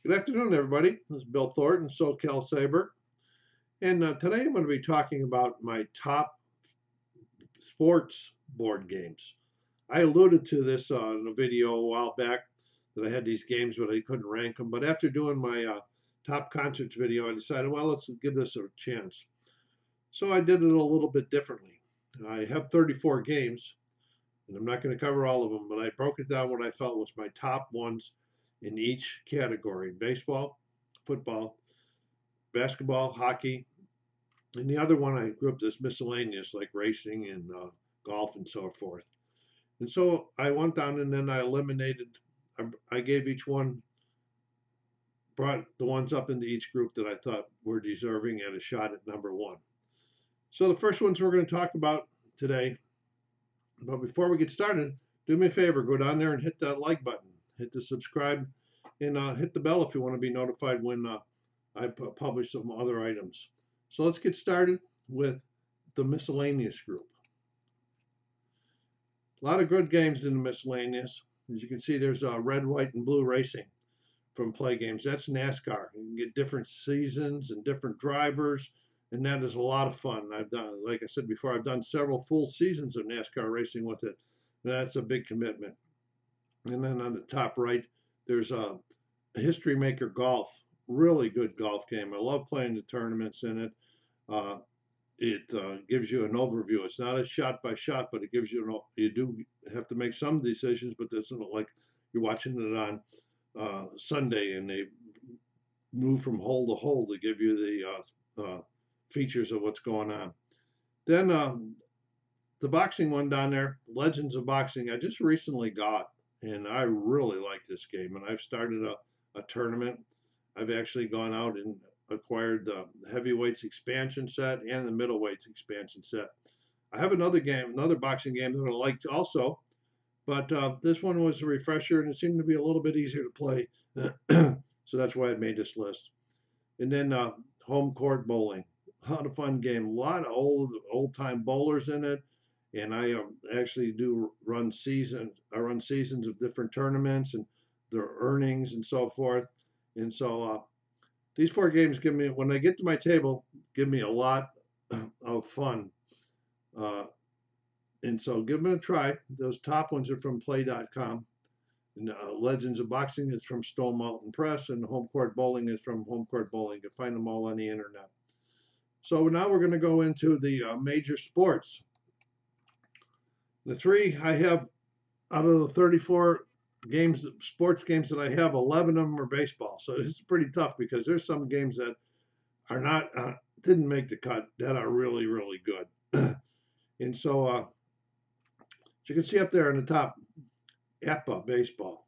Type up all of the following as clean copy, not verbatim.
Good afternoon, everybody. This is Bill Thornton, SoCalSabre. And today I'm going to be talking about my top sports board games. I alluded to this in a video a while back that I had these games, but I couldn't rank them. But after doing my top concerts video, I decided, well, let's give this a chance. So I did it a little bit differently. I have 34 games, and I'm not going to cover all of them, but I broke it down what I felt was my top ones in each category: baseball, football, basketball, hockey, and the other one I grouped as miscellaneous, like racing and golf and so forth. And so I went down and then I eliminated, I gave each one, brought the ones up into each group that I thought were deserving at a shot at number one. So the first ones we're going to talk about today. But before we get started, do me a favor, go down there and hit that like button, hit the subscribe, and hit the bell if you want to be notified when I publish some other items. So let's get started with the miscellaneous group. A lot of good games in the miscellaneous. As you can see, there's red, white, and blue racing from Play Games. That's NASCAR. You can get different seasons and different drivers, and that is a lot of fun. I've done, like I said before, I've done several full seasons of NASCAR racing with it. That's a big commitment. And then on the top right, there's a History Maker Golf. Really good golf game. I love playing the tournaments in it. Uh, it gives you an overview. It's not a shot by shot, but it gives you you do have to make some decisions, but it's not like you're watching it on Sunday and they move from hole to hole to give you the features of what's going on. Then the boxing one down there, Legends of Boxing, I just recently got, and I really like this game. And I've started a tournament. I've actually gone out and acquired the heavyweights expansion set and the middleweights expansion set. I have another game, another boxing game that I liked also, but this one was a refresher and it seemed to be a little bit easier to play. So that's why I made this list. And then home court bowling, a lot of fun game, a lot of old time bowlers in it. And I actually do run seasons. I run seasons of different tournaments and their earnings and so forth. And so these four games give me, when I get to my table, give me a lot of fun. Uh, and so give them a try. Those top ones are from play.com. And, Legends of Boxing is from Stone Mountain Press, and Home Court Bowling is from Home Court Bowling. You can find them all on the internet. So now we're going to go into the major sports. The three I have out of the 34 games, sports games that I have, 11 of them are baseball. So it's pretty tough because there's some games that are not didn't make the cut that are really really good. And so as you can see up there on the top, APA baseball.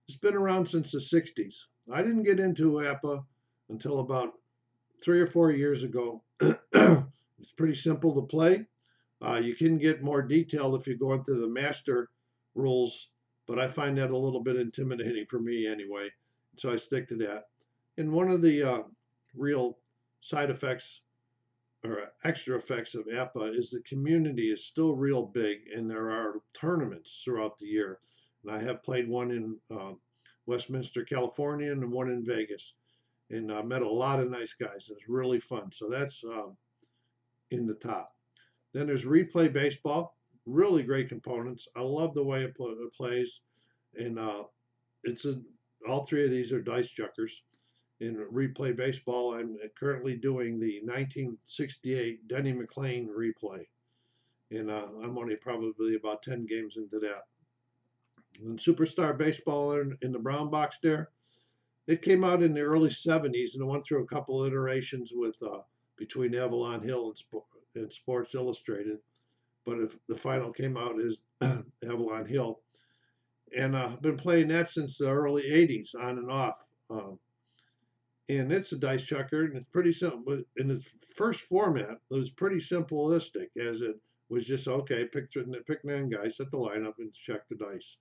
It's been around since the 60s. I didn't get into APA until about 3 or 4 years ago. It's pretty simple to play. You can get more detailed if you go into the master rules, but I find that a little bit intimidating for me anyway. So I stick to that. And one of the real side effects or extra effects of APA is the community is still real big, and there are tournaments throughout the year. And I have played one in Westminster, California, and one in Vegas, and met a lot of nice guys. It's really fun. So that's in the top. Then there's replay baseball, really great components. I love the way it plays, and it's a all three of these are dice chuckers. In replay baseball, I'm currently doing the 1968 Denny McLain replay, and I'm only probably about 10 games into that. And Superstar Baseball in the brown box there, it came out in the early 70s and it went through a couple iterations with between Avalon Hill and Sports Illustrated. But if the final came out as Avalon Hill. And I've been playing that since the early 80s, on and off. And it's a dice chucker, and it's pretty simple. In its first format, it was pretty simplistic, as it was just okay, pick 9 guys, set the lineup, and check the dice.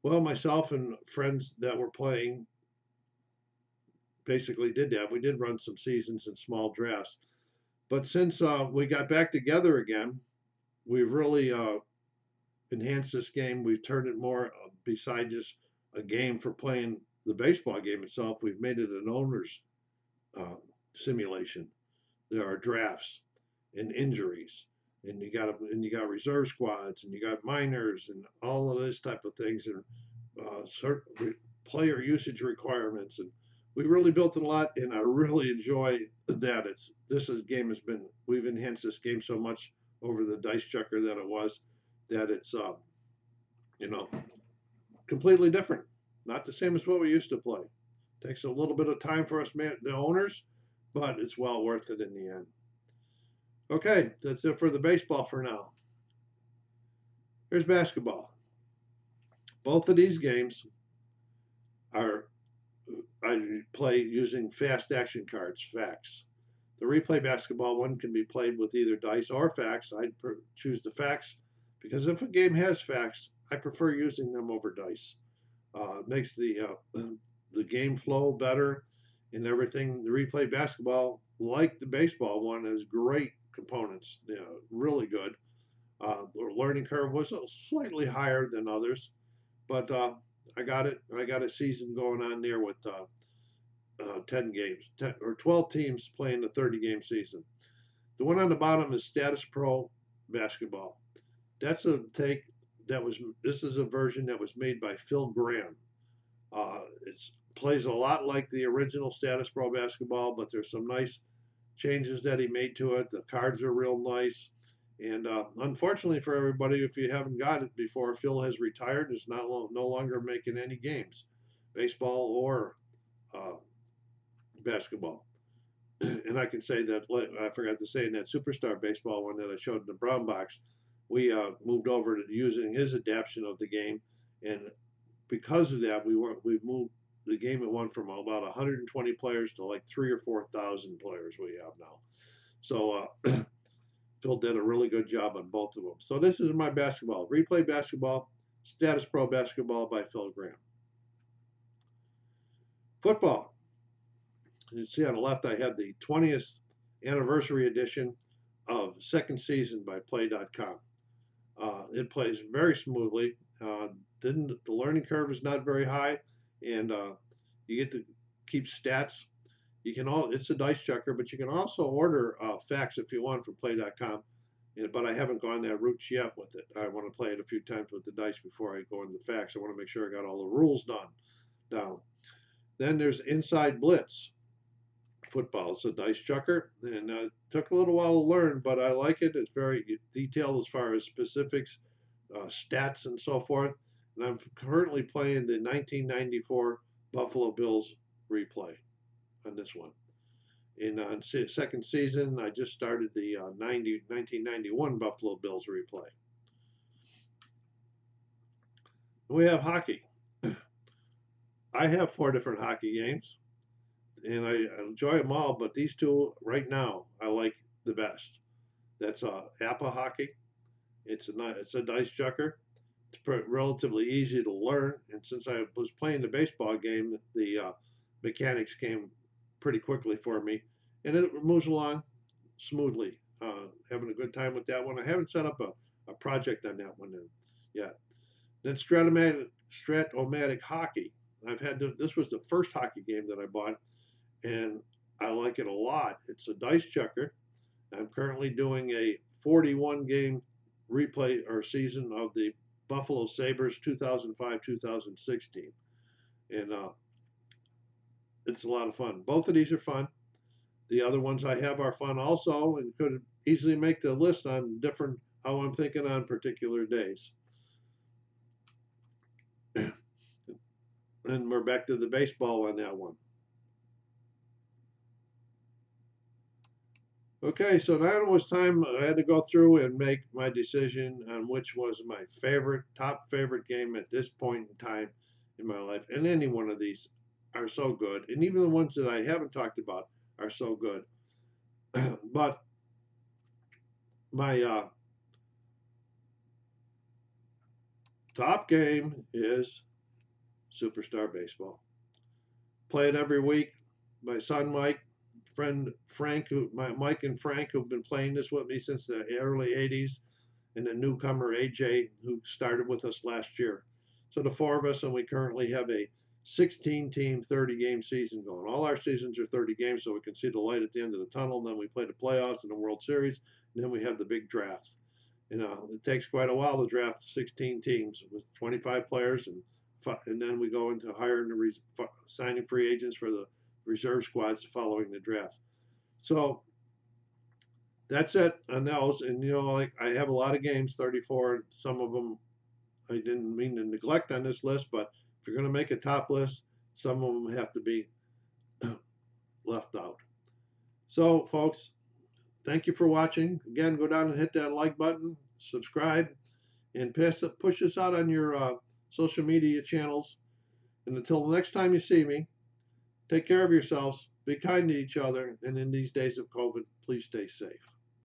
Well, myself and friends that were playing basically did that. We did run some seasons and small drafts, but since we got back together again, we've really enhanced this game. We've turned it more beside just a game for playing the baseball game itself, we've made it an owner's simulation. There are drafts and injuries, and you got reserve squads, and you got minors, and all of this type of things, and certain player usage requirements, and we really built a lot, and I really enjoy that. Game has been, we've enhanced this game so much over the dice checker that it was, that it's you know, completely different, not the same as what we used to play. Takes a little bit of time for us, the owners, but it's well worth it in the end. Okay, that's it for the baseball for now. Here's basketball. Both of these games are, I play using fast action cards, facts. The replay basketball one can be played with either dice or facts. I choose the facts because if a game has facts, I prefer using them over dice. Makes the game flow better and everything. The replay basketball, like the baseball one, has great components. Really good. The learning curve was slightly higher than others, but I got it. I got a season going on there with 10 games, 10 or 12 teams playing the 30-game season. The one on the bottom is Status Pro Basketball. That's a take this is a version that was made by Phil Graham. It plays a lot like the original Status Pro Basketball, but there's some nice changes that he made to it. The cards are real nice. And unfortunately for everybody, if you haven't got it before, Phil has retired. Is no longer making any games, baseball or basketball. And I can say that I forgot to say in that Superstar Baseball one that I showed in the brown box, we moved over to using his adaptation of the game, and because of that, we moved the game. It went from about 120 players to like 3,000 or 4,000 players we have now. So Phil did a really good job on both of them. So this is my basketball, replay basketball, Status Pro Basketball by Phil Graham. Football. You see on the left, I have the 20th anniversary edition of Second Season by Play.com. It plays very smoothly. The learning curve is not very high, and you get to keep stats. It's a dice checker, but you can also order facts if you want from Play.com. But I haven't gone that route yet with it. I want to play it a few times with the dice before I go into the facts. I want to make sure I got all the rules down. Then there's Inside Blitz Football. It's a dice checker, and it took a little while to learn, but I like it. It's very detailed as far as specifics, stats, and so forth. And I'm currently playing the 1994 Buffalo Bills replay on this one. In second season, I just started the 1991 Buffalo Bills replay. We have hockey. I have 4 different hockey games, and I enjoy them all, but these two right now I like the best. That's APA hockey. It's a dice checker. It's relatively easy to learn, and since I was playing the baseball game, the mechanics came pretty quickly for me, and it moves along smoothly. Having a good time with that one. I haven't set up a project on that one yet. Then Strat-O-Matic hockey. This was the first hockey game that I bought, and I like it a lot. It's a dice checker. I'm currently doing a 41 game replay or season of the Buffalo Sabres 2005-2016, and it's a lot of fun. Both of these are fun. The other ones I have are fun also, and could easily make the list on different how I'm thinking on particular days. And we're back to the baseball on that one. Okay, so now it was time. I had to go through and make my decision on which was my top favorite game at this point in time in my life. And any one of these are so good. And even the ones that I haven't talked about are so good. But my top game is Superstar Baseball. Play it every week. My son Mike, friend Frank, Mike and Frank, who've been playing this with me since the early '80s, and the newcomer AJ, who started with us last year. So the 4 of us, and we currently have a 16-team, 30-game season going. All our seasons are 30 games, so we can see the light at the end of the tunnel. And then we play the playoffs and the World Series, and then we have the big drafts. It takes quite a while to draft 16 teams with 25 players, and then we go into hiring signing free agents for the reserve squads following the draft. So that's it on those. And like I have a lot of games, 34. Some of them I didn't mean to neglect on this list, but if you're going to make a top list, some of them have to be left out. So, folks, thank you for watching. Again, go down and hit that like button, subscribe, and push this out on your social media channels. And until the next time you see me, take care of yourselves, be kind to each other, and in these days of COVID, please stay safe.